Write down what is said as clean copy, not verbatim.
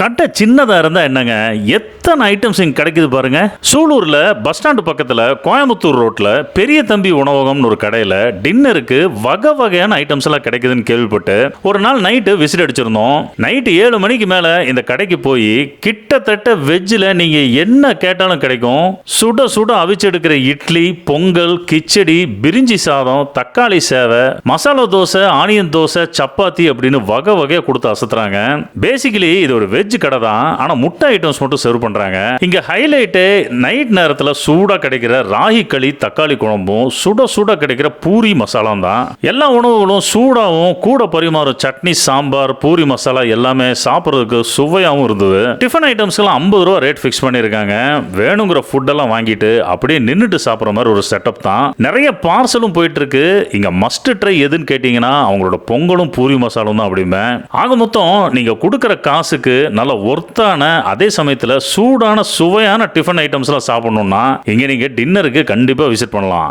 கடை சின்னதா இருந்தா என்னங்க, எத்தனை ஐட்டம்ஸ் இங்க கிடைக்குது பாருங்க. சூலூர்ல பஸ் ஸ்டாண்டு பக்கத்துல கோயம்புத்தூர் ரோட்ல பெரிய தம்பி உணவகம்னு ஒரு கடையில டின்னருக்கு வகை வகையான ஐட்டம்ஸ் எல்லாம் கிடைக்குதுன்னு கேள்விப்பட்டு ஒரு நாள் நைட்டு விசிட் அடிச்சிருந்தோம். நைட்டு 7 மணிக்கு மேல இந்த கடைக்கு போய் கிட்டத்தட்ட வெஜ்ஜில் நீங்க என்ன கேட்டாலும் கிடைக்கும். சுட சுட அவிச்செடுக்கிற இட்லி, பொங்கல், கிச்சடி, பிரிஞ்சி சாதம், தக்காளி சேவை, மசாலா தோசை, ஆனியன் தோசை, சப்பாத்தி அப்படின்னு வகை வகையா கொடுத்து அசத்துறாங்க. பேசிக்கலி இது ஒரு வெஜ் கடை தான், ஆனா முட்டை ஐட்டம்ஸ் மட்டும் சர்வ் பண்றாங்க. இங்க ஹைலைட் நைட் நேரத்துல சூடா கிடைக்கிற ராகி களி, தக்காளி குழம்பும் சுட சுட கிடைக்கிற பூரி மசாலாம் தான். எல்லா உணவுகளும் சூடாவும் கூட பரிமாறும் சட்னி, சாம்பார், பூரி மசாலா எல்லாமே சாப்பிட்றதுக்கு சுவையாகவும் இருந்தது. டிஃபன் ஐட்டம்ஸ்லாம் 50 ரூபா ரேட் ஃபிக்ஸ் பண்ணியிருக்காங்க. வேணுங்கிற ஃபுட் எல்லாம் வாங்கிட்டு அப்படியே நின்றுட்டு சாப்பிட்ற மாதிரி ஒரு செட்டப் தான். நிறைய பார்சலும் போயிட்டு இருக்கு. இங்க மஸ்ட் ட்ரை எதுன்னு கேட்டீங்கன்னா அவங்களோட பொங்கலும் பூரி மசாலும் தான் அப்படிமே. ஆக மொத்தம் நீங்க கொடுக்குற காசுக்கு நல்ல ஒர்த்தான, அதே சமயத்தில் சூடான சுவையான டிஃபன் ஐட்டம்ஸ்லாம் சாப்பிடணும்னா இங்க நீங்க டின்னருக்கு கண்டிப்பா விசிட் பண்ணலாம்.